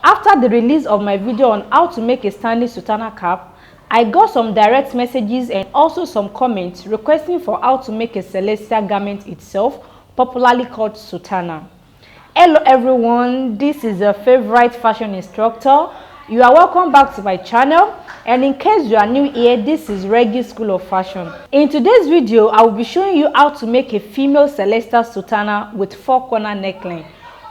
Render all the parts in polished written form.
After the release of my video on how to make a standing Sutana cap, I got some direct messages and also some comments requesting for how to make a celestial garment itself, popularly called Sutana. Hello everyone, this is your favorite fashion instructor. You are welcome back to my channel, and in case you are new here, this is Reggie School of Fashion. In today's video, I will be showing you how to make a female celestial Sutana with 4-corner neckline.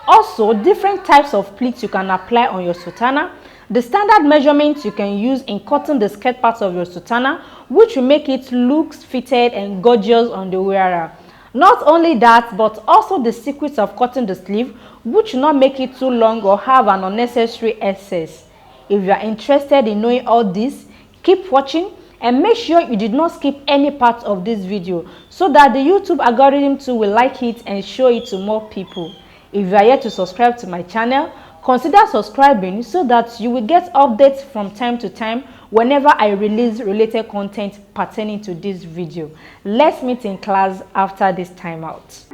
Also, different types of pleats you can apply on your Sutana, the standard measurements you can use in cutting the skirt parts of your Sutana, which will make it look fitted and gorgeous on the wearer. Not only that, but also the secrets of cutting the sleeve, which will not make it too long or have an unnecessary excess. If you are interested in knowing all this, keep watching and make sure you did not skip any part of this video so that the YouTube algorithm too will like it and show it to more people. If you are yet to subscribe to my channel, consider subscribing so that you will get updates from time to time whenever I release related content pertaining to this video. Let's meet in class after this timeout.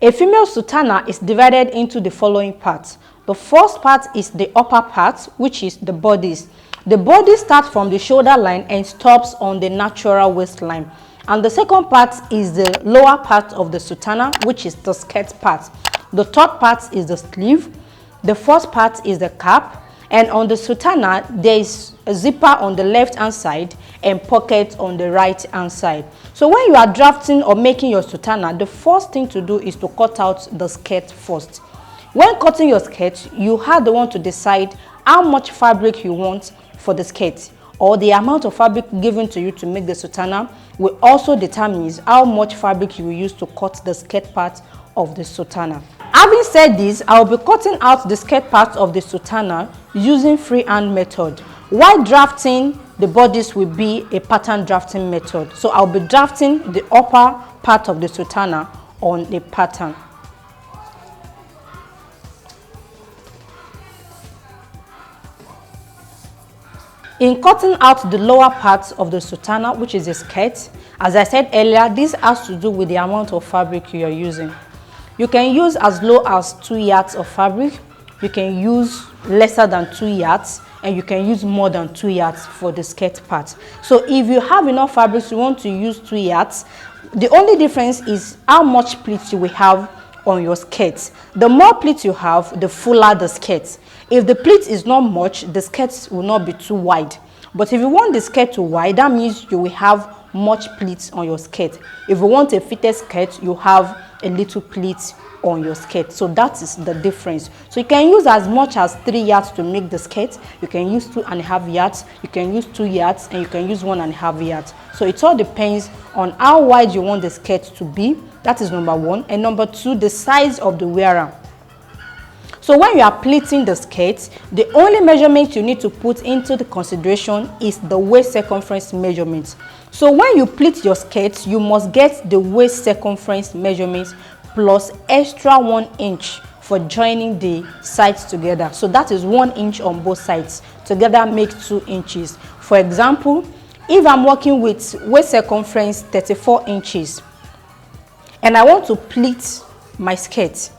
A female Sutana is divided into the following parts. The first part is the upper part, which is the bodice. The bodice starts from the shoulder line and stops on the natural waistline. And the second part is the lower part of the Sutana, which is the skirt part. The third part is the sleeve. The fourth part is the cap. And on the Sutana, there is a zipper on the left hand side and pockets on the right hand side. So when you are drafting or making your Sutana, the first thing to do is to cut out the skirt first. When cutting your skirt, you have the one to decide how much fabric you want for the skirt, or the amount of fabric given to you to make the Sutana will also determine how much fabric you will use to cut the skirt part of the Sutana. Having said this, I will be cutting out the skirt part of the Sutana using freehand method, while drafting the bodice will be a pattern drafting method. So I'll be drafting the upper part of the Sutana on the pattern. In cutting out the lower part of the Sutana, which is the skirt, as I said earlier, this has to do with the amount of fabric you are using. You can use as low as 2 yards of fabric, you can use lesser than 2 yards, and you can use more than 2 yards for the skirt part. So if you have enough fabrics, you want to use 2 yards, the only difference is how much pleats you will have on your skirt. The more pleats you have, the fuller the skirt. If the pleat is not much, the skirt will not be too wide. But if you want the skirt to wide, that means you will have much pleats on your skirt. If you want a fitted skirt, you have a little pleat on your skirt. So that is the difference. So you can use as much as 3 yards to make the skirt. You can use 2.5 yards, you can use 2 yards, and you can use 1.5 yards. So it all depends on how wide you want the skirt to be. That is number one. And number two, the size of the wearer. So when you are pleating the skirt, the only measurement you need to put into the consideration is the waist circumference measurement. So when you pleat your skirt, you must get the waist circumference measurement plus extra 1 inch for joining the sides together. So that is 1 inch on both sides. Together make 2 inches. For example, if I'm working with waist circumference 34 inches and I want to pleat my skirt,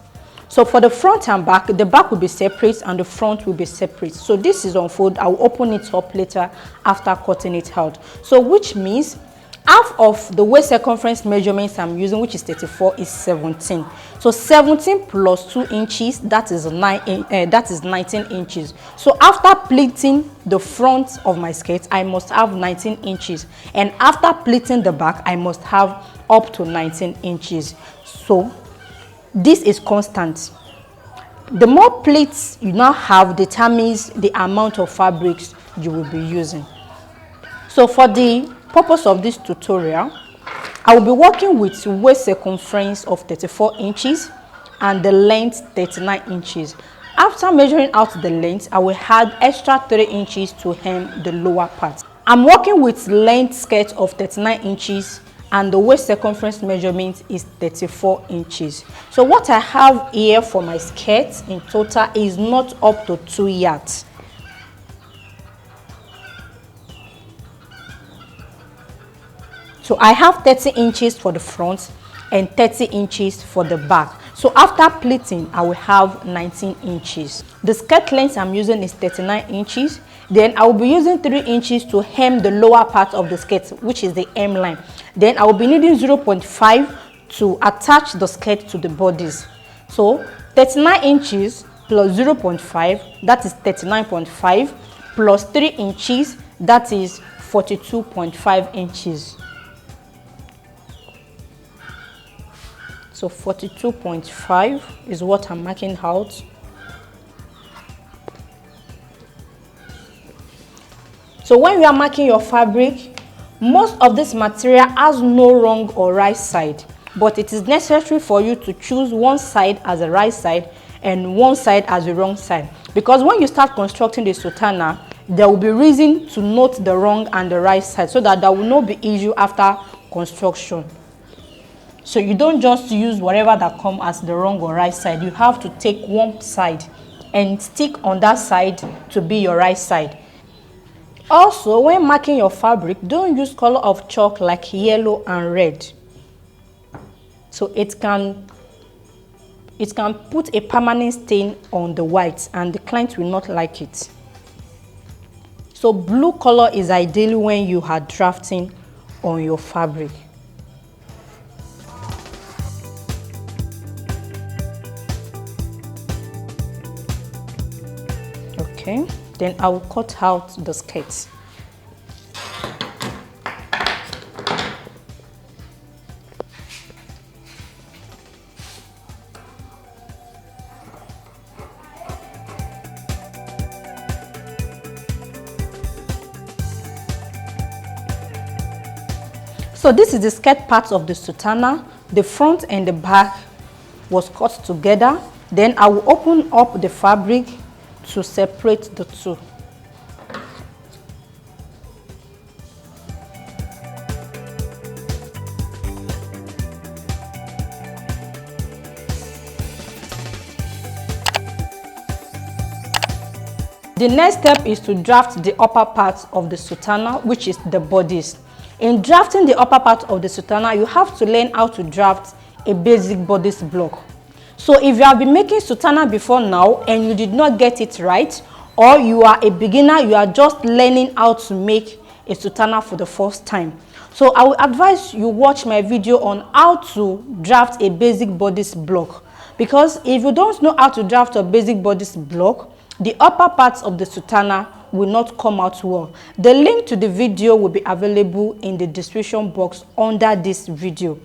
so for the front and back, the back will be separate and the front will be separate. So this is on fold. I will open it up later after cutting it out. So which means half of the waist circumference measurements I'm using, which is 34, is 17. So 17 plus 2 inches, that is 19 inches. So after pleating the front of my skirt, I must have 19 inches. And after pleating the back, I must have up to 19 inches. So this is constant. The more pleats you now have determines the amount of fabrics you will be using. So for the purpose of this tutorial, I will be working with waist circumference of 34 inches and the length 39 inches. After measuring out the length, I will add extra 3 inches to hem the lower part. I'm working with length skirt of 39 inches and the waist circumference measurement is 34 inches. So what I have here for my skirt in total is not up to 2 yards. So I have 30 inches for the front and 30 inches for the back. So after pleating, I will have 19 inches. The skirt length I'm using is 39 inches. Then I will be using 3 inches to hem the lower part of the skirt, which is the hem line. Then I will be needing 0.5 to attach the skirt to the bodice. So 39 inches plus 0.5, that is 39.5, plus 3 inches, that is 42.5 inches. So 42.5 is what I'm marking out. So when you are marking your fabric, most of this material has no wrong or right side, but it is necessary for you to choose one side as a right side and one side as a wrong side, because when you start constructing the sutana, there will be reason to note the wrong and the right side so that there will not be issue after construction. So you don't just use whatever that comes as the wrong or right side. You have to take one side and stick on that side to be your right side. Also, when marking your fabric, don't use color of chalk like yellow and red. So it can put a permanent stain on the white and the client will not like it. So blue color is ideally when you are drafting on your fabric. Okay, then I will cut out the skirt. So this is the skirt part of the sutana. The front and the back was cut together. Then I will open up the fabric to separate the two. The next step is to draft the upper part of the sutana, which is the bodice. In drafting the upper part of the sutana, you have to learn how to draft a basic bodice block. So if you have been making sutana before now and you did not get it right, or you are a beginner, you are just learning how to make a sutana for the first time, so I will advise you watch my video on how to draft a basic bodice block, because if you don't know how to draft a basic bodice block, the upper parts of the sutana will not come out well. The link to the video will be available in the description box under this video.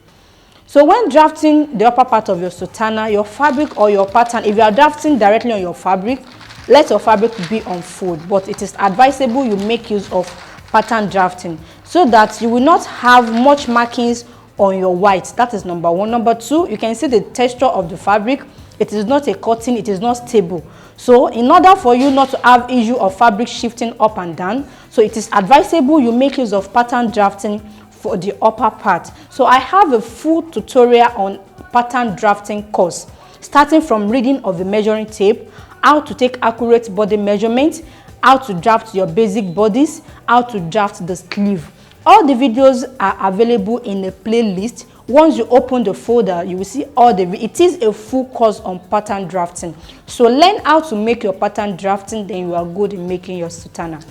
So when drafting the upper part of your sutana, your fabric or your pattern, if you are drafting directly on your fabric, let your fabric be on fold, but it is advisable you make use of pattern drafting so that you will not have much markings on your white. That is number one. Number two, you can see the texture of the fabric. It is not a cotton, it is not stable. So in order for you not to have issue of fabric shifting up and down, so it is advisable you make use of pattern drafting for the upper part. So I have a full tutorial on pattern drafting course, starting from reading of the measuring tape, how to take accurate body measurement, how to draft your basic bodice, how to draft the sleeve. All the videos are available in a playlist. Once you open the folder, you will see all the it is a full course on pattern drafting. So learn how to make your pattern drafting, then you are good in making your sutana.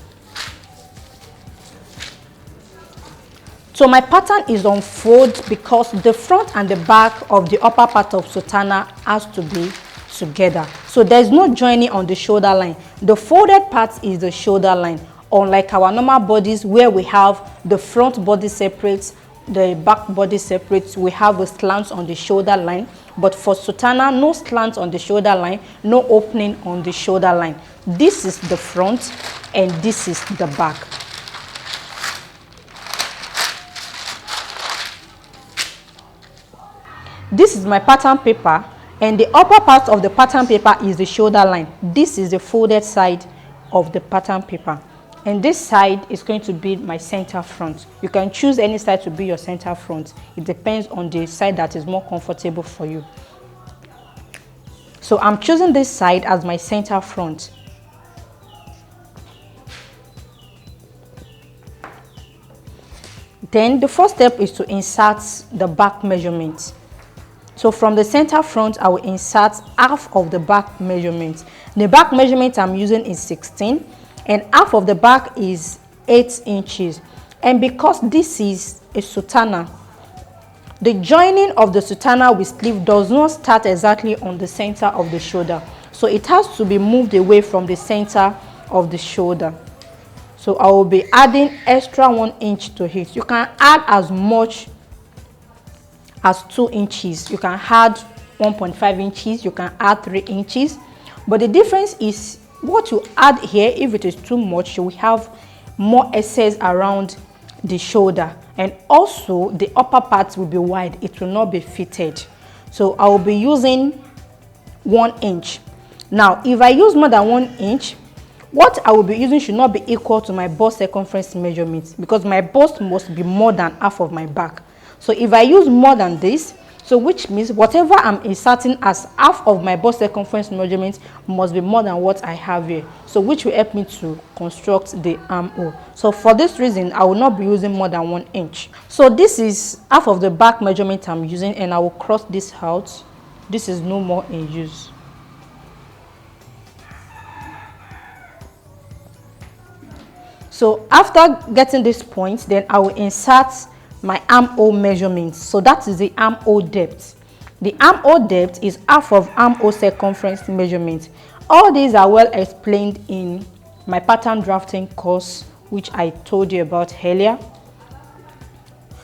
So my pattern is on fold because the front and the back of the upper part of sutana has to be together. So there's no joining on the shoulder line. The folded part is the shoulder line. Unlike our normal bodies where we have the front body separate, the back body separate, we have a slant on the shoulder line. But for sutana, no slant on the shoulder line, no opening on the shoulder line. This is the front and this is the back. This is my pattern paper, and the upper part of the pattern paper is the shoulder line. This is the folded side of the pattern paper. and this side is going to be my center front. You can choose any side to be your center front. It depends on the side that is more comfortable for you. So I'm choosing this side as my center front. Then the first step is to insert the back measurement. So from the center front, I will insert half of the back measurement. The back measurement I'm using is 16, and half of the back is 8 inches. And because this is a sutana, the joining of the sutana with sleeve does not start exactly on the center of the shoulder. So it has to be moved away from the center of the shoulder. So I will be adding extra 1 inch to it. You can add as much as 2 inches. You can add 1.5 inches. You can add 3 inches. But the difference is what you add here. If it is too much, you will have more excess around the shoulder. And also the upper part will be wide. It will not be fitted. So I will be using 1 inch. Now, if I use more than 1 inch, what I will be using should not be equal to my bust circumference measurements, because my bust must be more than half of my back. So if I use more than this, so which means whatever I'm inserting as half of my bust circumference measurement must be more than what I have here. So which will help me to construct the armhole. So for this reason, I will not be using more than 1 inch. So this is half of the back measurement I'm using, and I will cross this out. This is no more in use. So after getting this point, then I will insert my armhole measurements. So that is the armhole depth. The armhole depth is half of armhole circumference measurement. All these are well explained in my pattern drafting course, which I told you about earlier.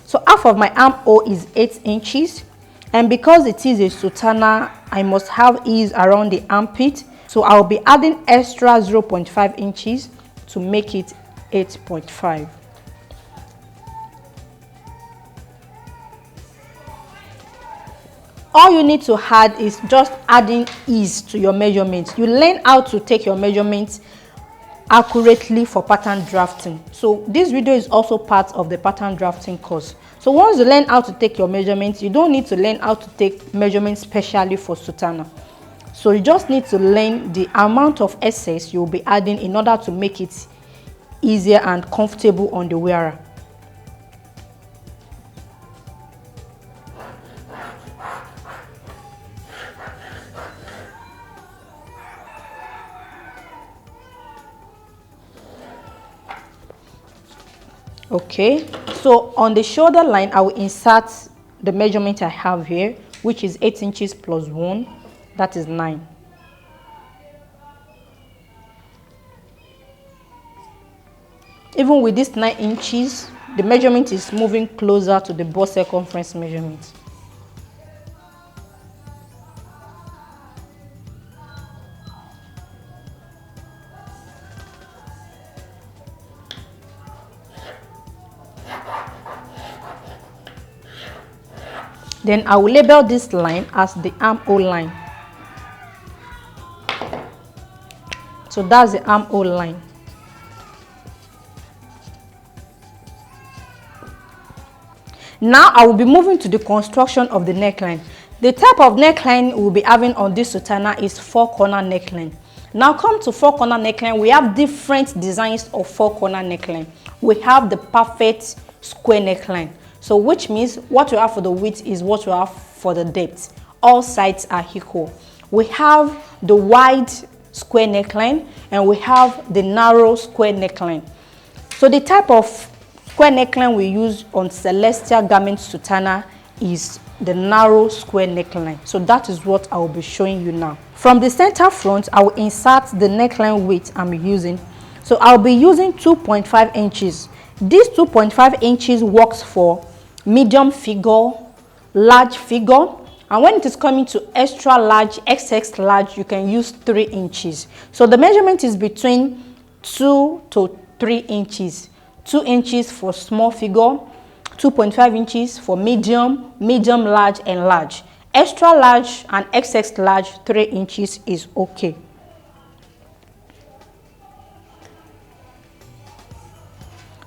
So half of my armhole is 8 inches. And because it is a sutana, I must have ease around the armpit. So I'll be adding extra 0.5 inches to make it 8.5. All you need to add is just adding ease to your measurements. You learn how to take your measurements accurately for pattern drafting. So this video is also part of the pattern drafting course. So once you learn how to take your measurements, you don't need to learn how to take measurements specially for sutana. So you just need to learn the amount of excess you'll be adding in order to make it easier and comfortable on the wearer. Okay, so on the shoulder line, I will insert the measurement I have here, which is 8 inches plus 1, that is 9. Even with this 9 inches, the measurement is moving closer to the bust circumference measurement. Then I will label this line as the armhole line. So that's the armhole line. Now I will be moving to the construction of the neckline. The type of neckline we'll be having on this sutana is 4-corner neckline. Now come to 4-corner neckline, we have different designs of 4-corner neckline. We have the perfect square neckline. So which means what you have for the width is what you have for the depth. All sides are equal. We have the wide square neckline and we have the narrow square neckline. So the type of square neckline we use on celestial garment sutana is the narrow square neckline. So that is what I will be showing you now. From the center front, I will insert the neckline width I'm using. So I'll be using 2.5 inches. This 2.5 inches works for medium figure, large figure, and when it is coming to extra large, XX large, you can use 3 inches. So the measurement is between 2 to 3 inches. 2 inches for small figure, 2.5 inches for medium, medium large, and large. Extra large and XX large, 3 inches is okay.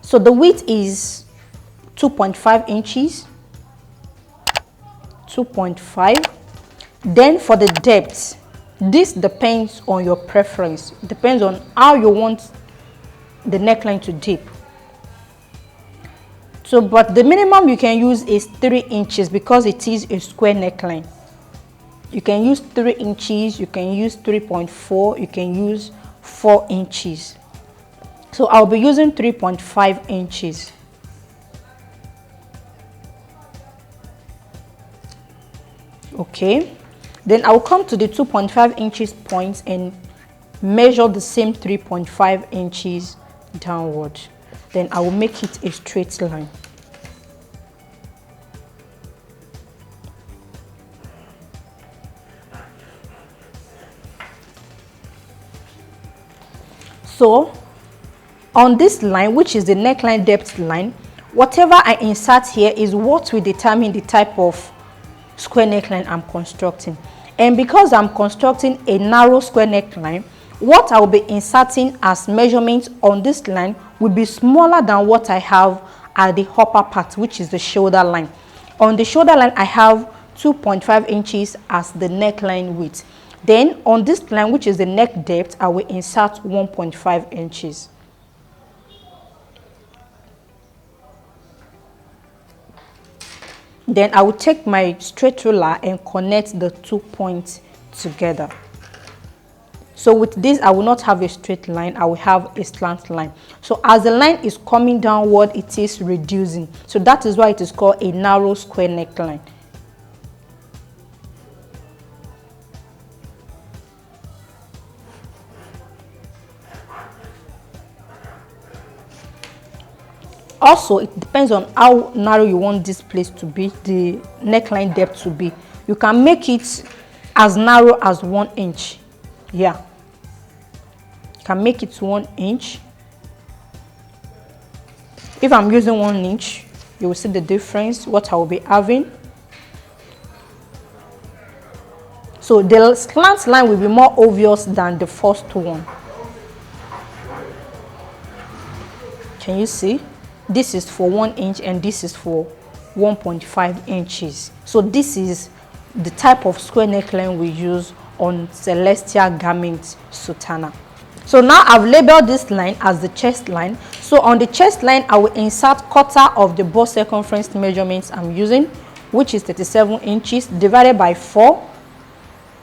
So the width is 2.5 inches, 2.5. Then for the depth, this depends on your preference. It depends on how you want the neckline to dip. So, but the minimum you can use is 3 inches because it is a square neckline. You can use 3 inches, you can use 3.4, you can use 4 inches. So I'll be using 3.5 inches. Okay, then I'll come to the 2.5 inches point and measure the same 3.5 inches downward. Then I will make it a straight line. So on this line, which is the neckline depth line, whatever I insert here is what will determine the type of square neckline I'm constructing. And because I'm constructing a narrow square neckline, what I will be inserting as measurements on this line will be smaller than what I have at the upper part, which is the shoulder line. On the shoulder line, I have 2.5 inches as the neckline width. Then on this line, which is the neck depth, I will insert 1.5 inches. Then I will take my straight ruler and connect the 2 points together. So with this, I will not have a straight line, I will have a slant line. So as the line is coming downward, it is reducing. So that is why it is called a narrow square neckline. Also, it depends on how narrow you want this place to be, the neckline depth to be. You can make it as narrow as 1 inch. Yeah, you can make it 1 inch. If I'm using 1 inch, you will see the difference, what I will be having. So the slant line will be more obvious than the first one. Can you see? This is for 1 inch and this is for 1.5 inches. So this is the type of square neckline we use on celestial garment sutana. So now I've labeled this line as the chest line. So on the chest line, I will insert quarter of the bust circumference measurements I'm using, which is 37 inches divided by 4.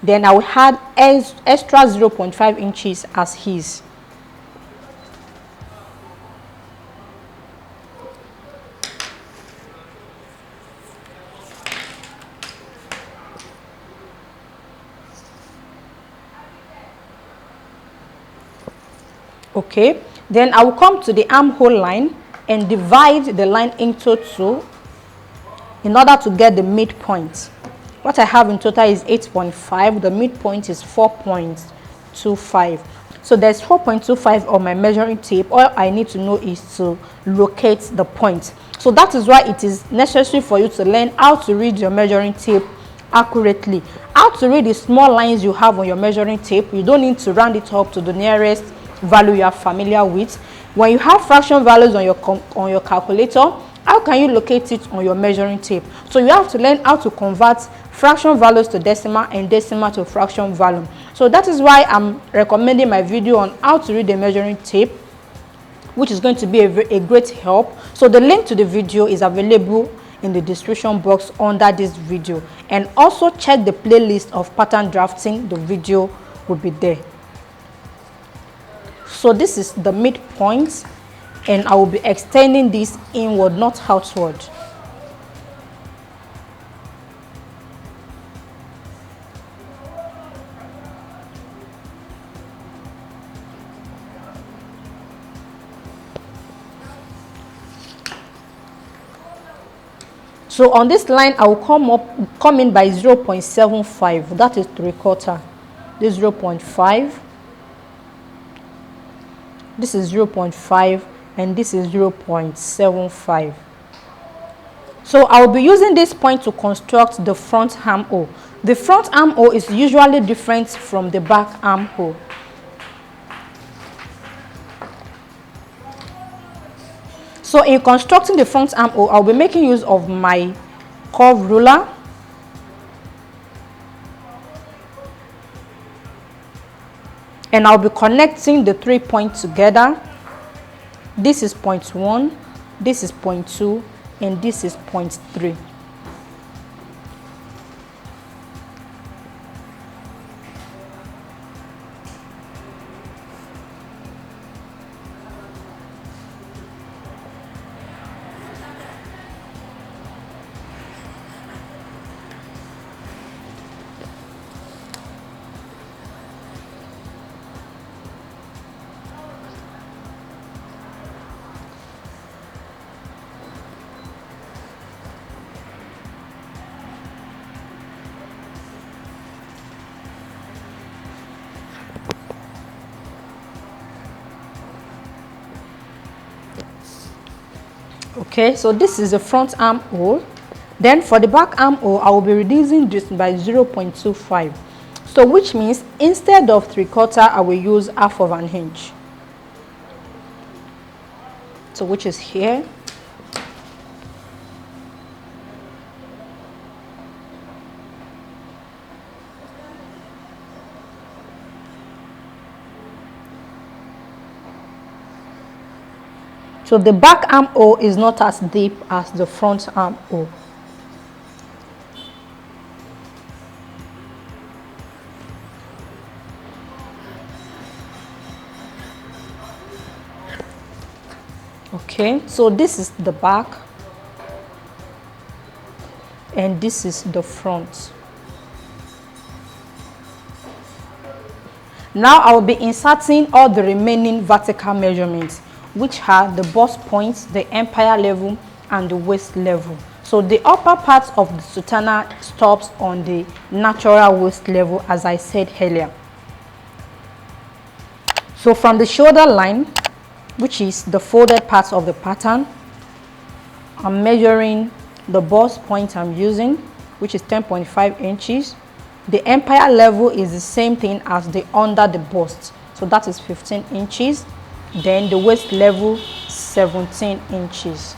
Then I will add extra 0.5 inches as his. Okay, then I will come to the armhole line and divide the line into 2 in order to get the midpoint. What I have in total is 8.5. The midpoint is 4.25. So there's 4.25 on my measuring tape. All I need to know is to locate the point. So that is why it is necessary for you to learn how to read your measuring tape accurately. How to read the small lines you have on your measuring tape. You don't need to round it up to the nearest value you are familiar with. When you have fraction values on your calculator, how can you locate it on your measuring tape? So you have to learn how to convert fraction values to decimal and decimal to fraction value. So that is why I'm recommending my video on how to read the measuring tape, which is going to be a great help. So the link to the video is available in the description box under this video, and also check the playlist of pattern drafting. The video will be there. So this is the midpoint, and I will be extending this inward, not outward. So on this line, I will come in by 0.75. That is 3/4. This 0.5. This is 0.5 and this is 0.75. So I will be using this point to construct the front armhole. The front armhole is usually different from the back armhole. So in constructing the front armhole, I'll be making use of my curve ruler. And I'll be connecting the 3 points together. This is point 1, this is point 2, and this is point 3. Okay, so this is the front armhole. Then for the back armhole, I will be reducing this by 0.25. So which means instead of 3/4, I will use 1/2 inch. So which is here. So the back armhole is not as deep as the front armhole. Okay, so this is the back and this is the front. Now I will be inserting all the remaining vertical measurements, which are the bust points, the empire level, and the waist level. So the upper part of the Sutana stops on the natural waist level, as I said earlier. So from the shoulder line, which is the folded part of the pattern, I'm measuring the bust point I'm using, which is 10.5 inches. The empire level is the same thing as the under the bust, so that is 15 inches. Then the waist level, 17 inches.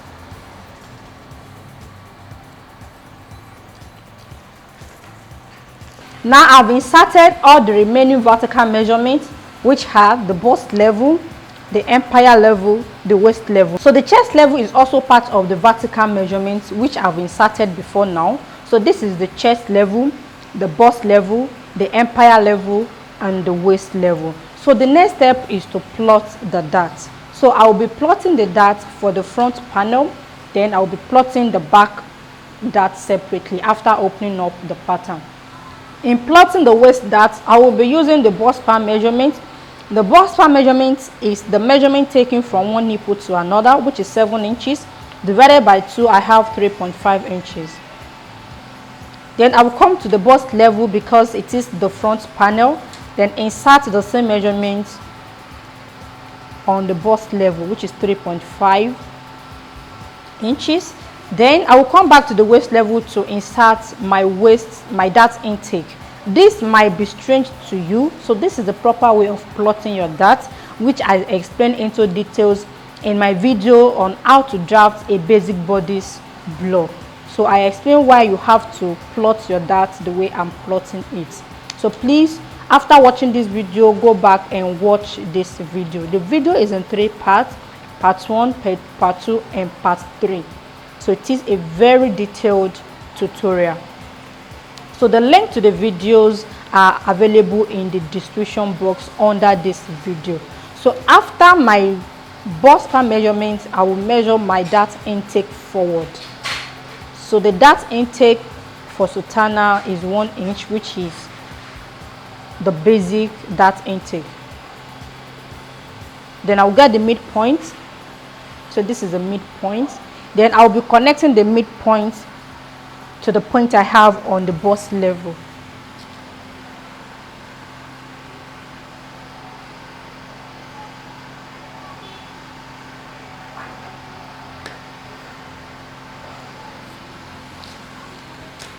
Now I've inserted all the remaining vertical measurements, which have the bust level, the empire level, the waist level. So the chest level is also part of the vertical measurements, which I've inserted before now. So this is the chest level, the bust level, the empire level, and the waist level. So the next step is to plot the dart. So I will be plotting the dart for the front panel, then I will be plotting the back dart separately after opening up the pattern. In plotting the waist dart, I will be using the bust span measurement. The bust span measurement is the measurement taken from one nipple to another, which is 7 inches. Divided by 2, I have 3.5 inches. Then I will come to the bust level because it is the front panel. Then insert the same measurement on the bust level, which is 3.5 inches. Then I will come back to the waist level to insert my dart intake. This might be strange to you, so this is the proper way of plotting your dart, which I explain into details in my video on how to draft a basic bodice block. So I explain why you have to plot your dart the way I'm plotting it. So please, after watching this video, go back and watch this video. The video is in 3 parts: part 1, part 2, and part 3. So it is a very detailed tutorial. So the link to the videos are available in the description box under this video. So after my bust span measurements, I will measure my dart intake forward. So the dart intake for Sutana is 1 inch, which is the basic dart intake. Then I'll get the midpoint. So this is the midpoint. Then I'll be connecting the midpoint to the point I have on the bust level.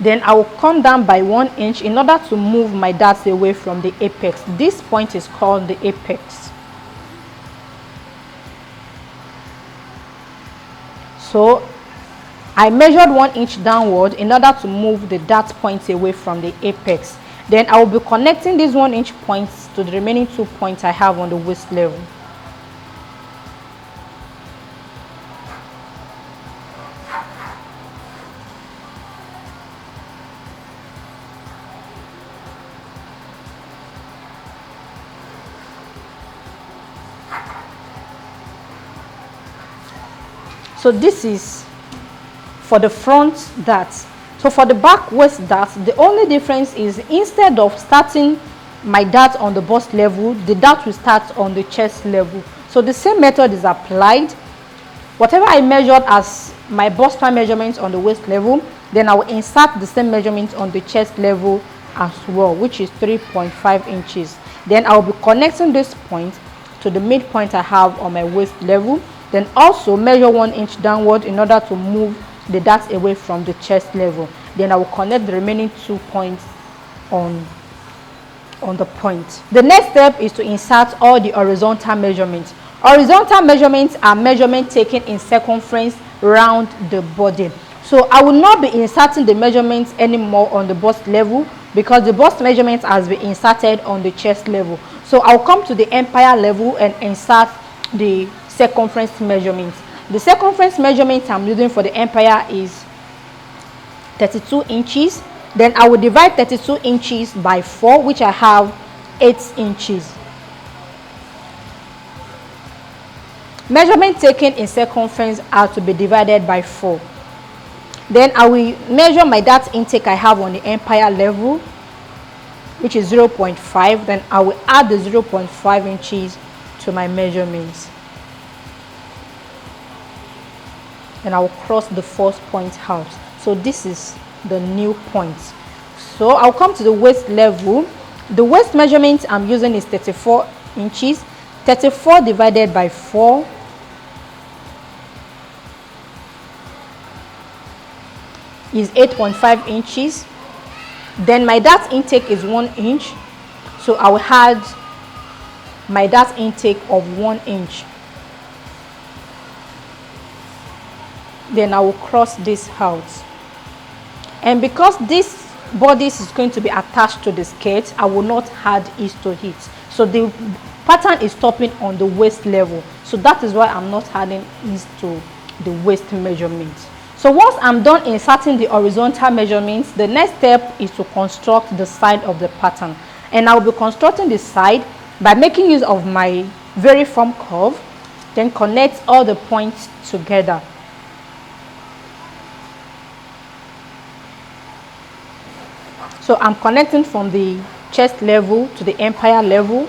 Then I will come down by 1 inch in order to move my darts away from the apex. This point is called the apex. So I measured 1 inch downward in order to move the dart point away from the apex. Then I will be connecting these 1 inch points to the remaining 2 points I have on the waist level. So this is for the front dart. So for the back waist dart, the only difference is instead of starting my dart on the bust level, the dart will start on the chest level. So the same method is applied. Whatever I measured as my bust span measurements on the waist level, then I will insert the same measurement on the chest level as well, which is 3.5 inches. Then I will be connecting this point to the midpoint I have on my waist level. Then also measure 1 inch downward in order to move the dart away from the chest level. Then I will connect the remaining 2 points on the point. The next step is to insert all the horizontal measurements. Horizontal measurements are measurements taken in circumference around the body. So I will not be inserting the measurements anymore on the bust level because the bust measurement has been inserted on the chest level. So I'll come to the empire level and insert the circumference measurements. The circumference measurement I'm using for the empire is 32 inches. Then I will divide 32 inches by 4, which I have 8 inches. Measurement taken in circumference are to be divided by 4. Then I will measure my dart intake I have on the empire level, which is 0.5. Then I will add the 0.5 inches to my measurements. And I will cross the first point out. So this is the new point. So I'll come to the waist level. The waist measurement I'm using is 34 inches. 34 divided by 4 is 8.5 inches. Then my dart intake is 1 inch. So I will add my dart intake of 1 inch. Then I will cross this out. And because this bodice is going to be attached to the skirt, I will not add ease to it. So the pattern is stopping on the waist level. So that is why I'm not adding ease to the waist measurement. So once I'm done inserting the horizontal measurements, the next step is to construct the side of the pattern. And I will be constructing the side by making use of my very firm curve, then connect all the points together. So I'm connecting from the chest level to the empire level.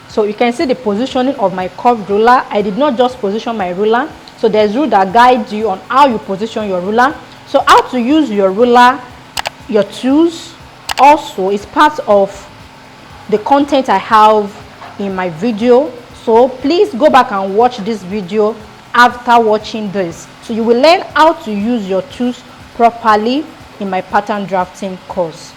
So you can see the positioning of my curved ruler. I did not just position my ruler. So there's rule that guides you on how you position your ruler. So how to use your ruler, your tools also is part of the content I have in my video. So please go back and watch this video after watching this. So you will learn how to use your tools properly in my pattern drafting course.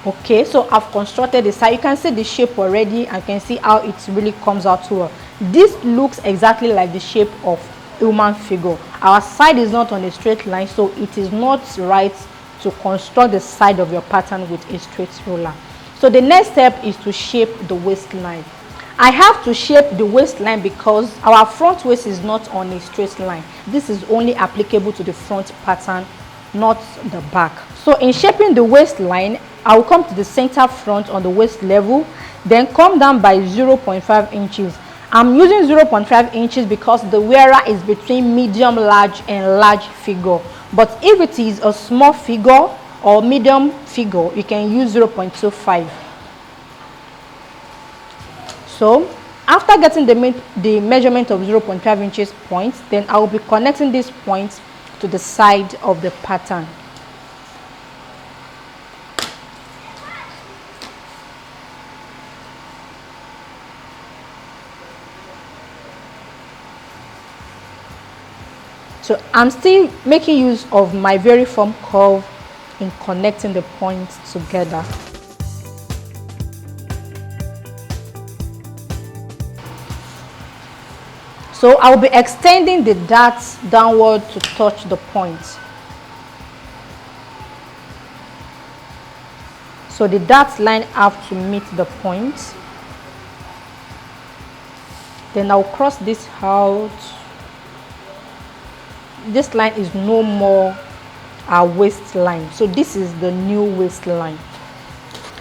Okay, so I've constructed the side. You can see the shape already and can see how it really comes out well. This looks exactly like the shape of human figure. Our side is not on a straight line, so it is not right to construct the side of your pattern with a straight ruler. So the next step is to shape the waistline. I have to shape the waistline because our front waist is not on a straight line. This is only applicable to the front pattern, not the back. So in shaping the waistline, I will come to the center front on the waist level, then come down by 0.5 inches. I'm using 0.5 inches because the wearer is between medium, large and large figure. But if it is a small figure or medium figure, you can use 0.25. So after getting the measurement of 0.5 inches points, then I will be connecting these points to the side of the pattern. So I'm still making use of my very firm curve in connecting the points together. So I'll be extending the darts downward to touch the point. So the dart line have to meet the point. Then I'll cross this out. This line is no more our waistline. So this is the new waistline.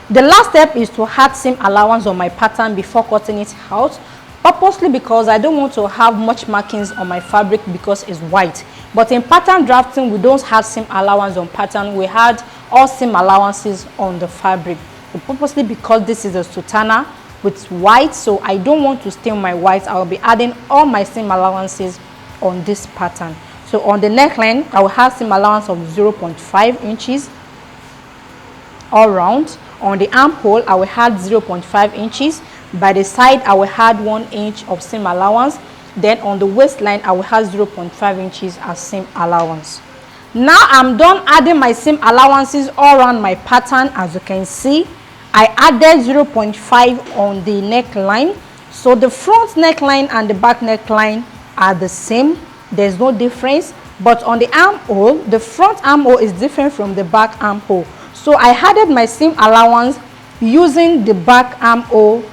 The last step is to add seam allowance on my pattern before cutting it out. Purposely because I don't want to have much markings on my fabric because it's white. But in pattern drafting, we don't have seam allowance on pattern. We had all seam allowances on the fabric. So purposely because this is a Sutana with white, so I don't want to stain my white. I will be adding all my seam allowances on this pattern. So on the neckline, I will have seam allowance of 0.5 inches all round. On the armhole, I will add 0.5 inches. By the side, I will add 1 inch of seam allowance. Then on the waistline, I will have 0.5 inches as seam allowance. Now I'm done adding my seam allowances all around my pattern. As you can see, I added 0.5 on the neckline. So the front neckline and the back neckline are the same. There's no difference. But on the armhole, the front armhole is different from the back armhole. So I added my seam allowance using the back armhole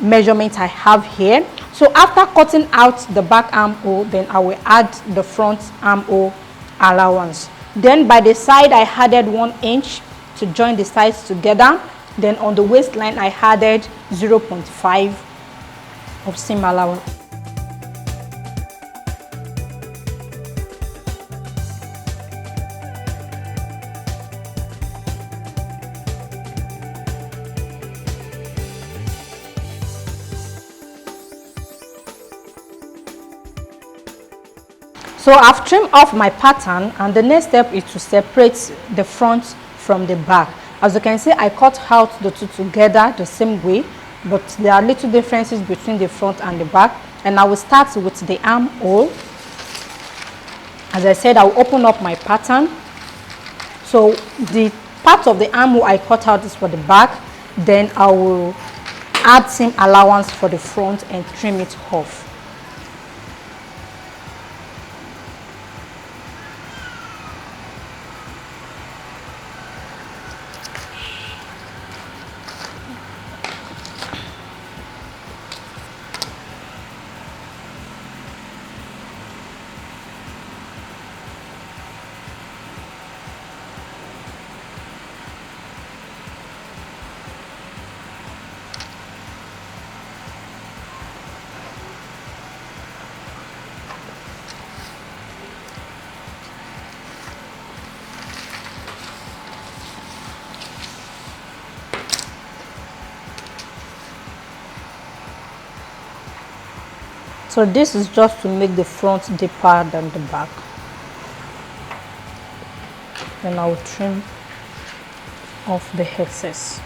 measurement I have here. So after cutting out the back armhole, then I will add the front armhole allowance. Then by the side, I added 1 inch to join the sides together. Then on the waistline, I added 0.5 of seam allowance. So I've trimmed off my pattern, and the next step is to separate the front from the back. As you can see, I cut out the two together the same way, but there are little differences between the front and the back. And I will start with the armhole. As I said, I will open up my pattern. So the part of the armhole I cut out is for the back. Then I will add seam allowance for the front and trim it off. So this is just to make the front deeper than the back. Then I will trim off the excess.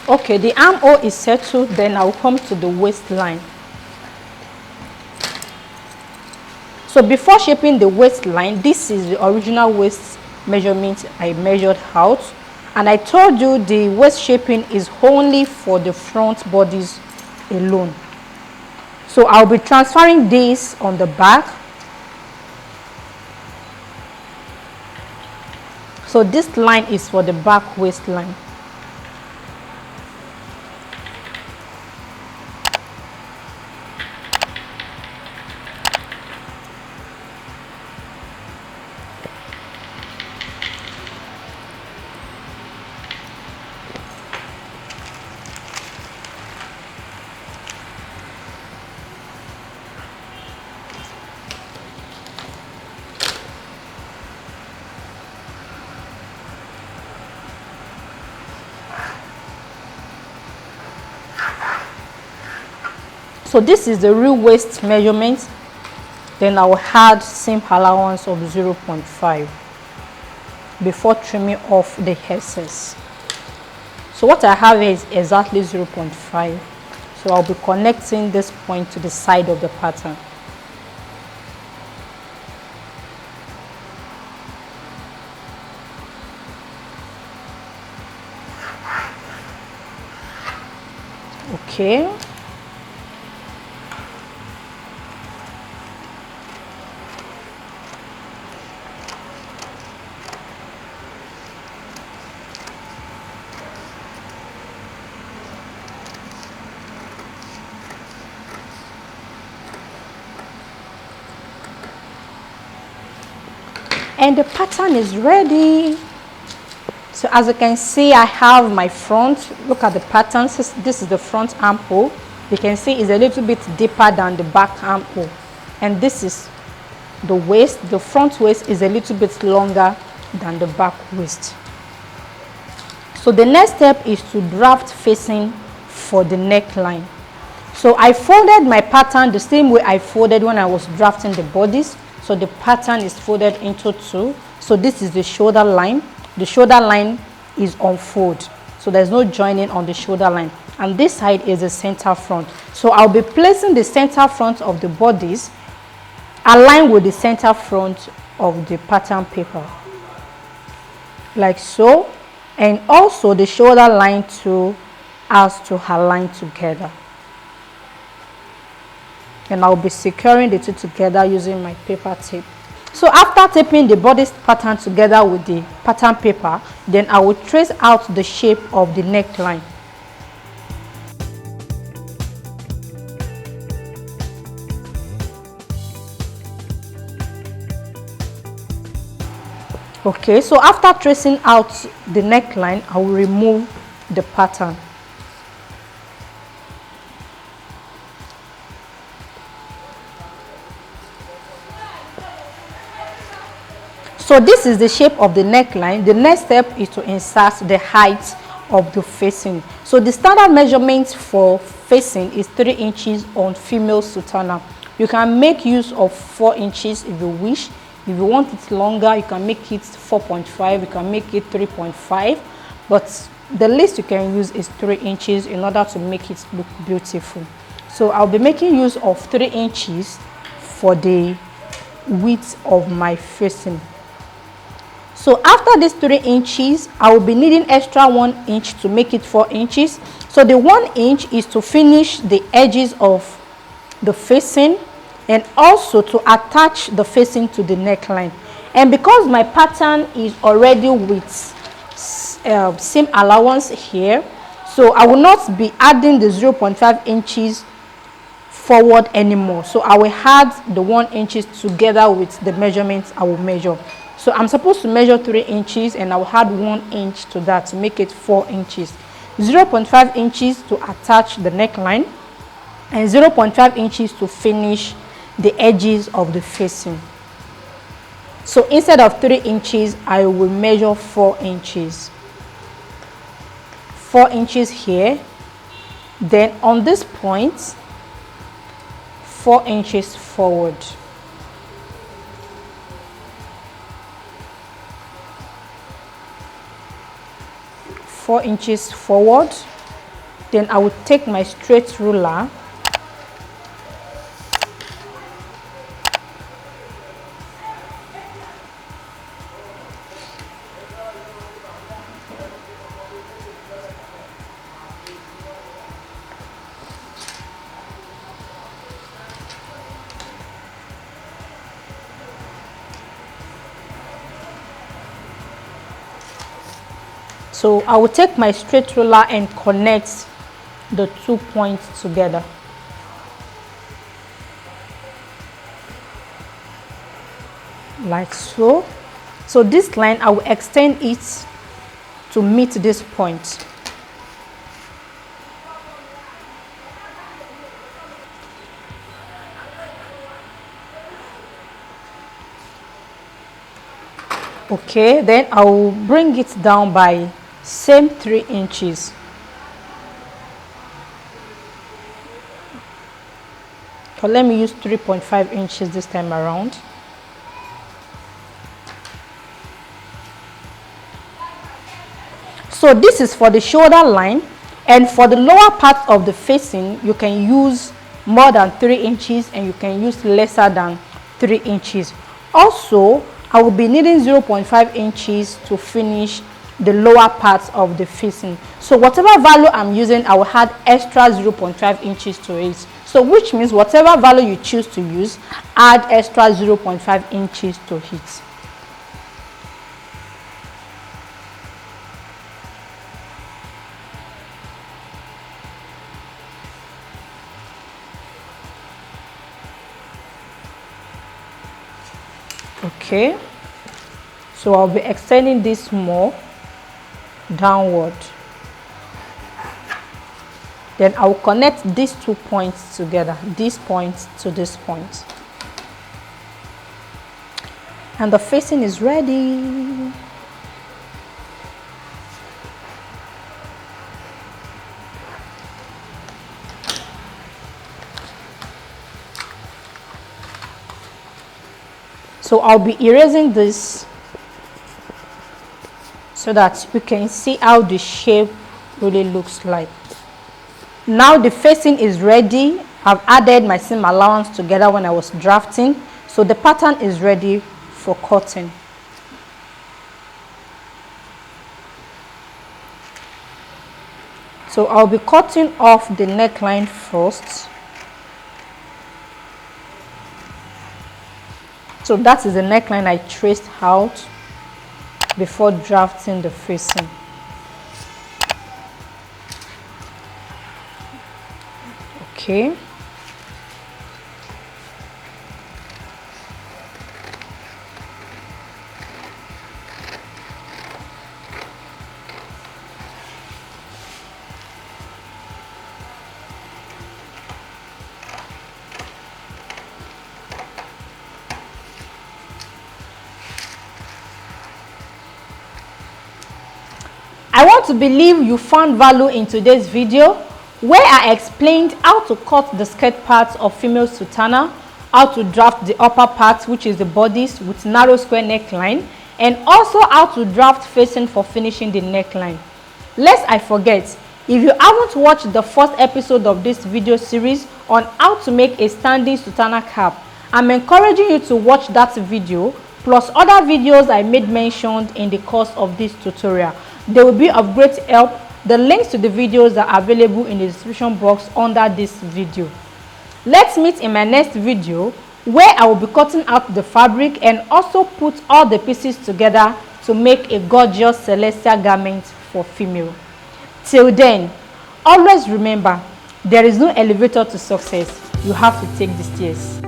Okay, the armhole is settled. Then I will come to the waistline. So before shaping the waistline, this is the original waist measurement I measured out, and I told you the waist shaping is only for the front bodies alone. So I'll be transferring this on the back. So this line is for the back waistline. So this is the real waist measurement. Then I will add seam allowance of 0.5 before trimming off the excess. So what I have is exactly 0.5. So I'll be connecting this point to the side of the pattern. Okay. And the pattern is ready. So as you can see, I have my front. Look at the pattern. This is the front armhole. You can see it's a little bit deeper than the back armhole. And this is the waist. The front waist is a little bit longer than the back waist. So the next step is to draft facing for the neckline. So I folded my pattern the same way I folded when I was drafting the bodice. So the pattern is folded into two. So this is the shoulder line. The shoulder line is on fold, so there's no joining on the shoulder line, and this side is the center front. So I'll be placing the center front of the bodice aligned with the center front of the pattern paper, like so, and also the shoulder line too has to align together. And I'll be securing the two together using my paper tape. So after taping the bodice pattern together with the pattern paper, then I will trace out the shape of the neckline. Okay, so after tracing out the neckline, I will remove the pattern. So this is the shape of the neckline. The next step is to insert the height of the facing. So the standard measurement for facing is 3 inches on female sutana. You can make use of 4 inches if you wish. If you want it longer, you can make it 4.5, you can make it 3.5, but the least you can use is 3 inches in order to make it look beautiful. So I'll be making use of 3 inches for the width of my facing. So after these 3 inches, I will be needing extra 1 inch to make it 4 inches. So the 1 inch is to finish the edges of the facing and also to attach the facing to the neckline. And because my pattern is already with seam allowance here, so I will not be adding the 0.5 inches forward anymore. So I will add the 1 inches together with the measurements I will measure. So I'm supposed to measure 3 inches and I will add 1 inch to that to make it 4 inches. 0.5 inches to attach the neckline and 0.5 inches to finish the edges of the facing. So instead of 3 inches, I will measure 4 inches. 4 inches here. Then on this point, 4 inches forward. 4 inches forward. Then I will take my straight ruler So I will take my straight ruler and connect the 2 points together. Like so. So this line, I will extend it to meet this point. Okay, then I will bring it down by same 3 inches. So let me use 3.5 inches this time around. So this is for the shoulder line, and for the lower part of the facing, you can use more than 3 inches and you can use lesser than 3 inches. Also, I will be needing 0.5 inches to finish the lower parts of the facing. So whatever value I'm using, I will add extra 0.5 inches to it. So which means whatever value you choose to use, add extra 0.5 inches to it. Okay, so I'll be extending this more downward. Then I'll connect these 2 points together, this point to this point. And the facing is ready. So I'll be erasing this so that you can see how the shape really looks like. Now the facing is ready. I've added my seam allowance together when I was drafting. So the pattern is ready for cutting. So I'll be cutting off the neckline first. So that is the neckline I traced out before drafting the facing. Okay. I want to believe you found value in today's video where I explained how to cut the skirt parts of female sutana, how to draft the upper part, which is the bodice with narrow square neckline, and also how to draft facing for finishing the neckline. Lest I forget, if you haven't watched the first episode of this video series on how to make a standing sutana cap, I'm encouraging you to watch that video plus other videos I made mentioned in the course of this tutorial. They will be of great help. The links to the videos are available in the description box under this video. Let's meet in my next video where I will be cutting out the fabric and also put all the pieces together to make a gorgeous celestial garment for female. Till then, always remember, there is no elevator to success. You have to take the stairs.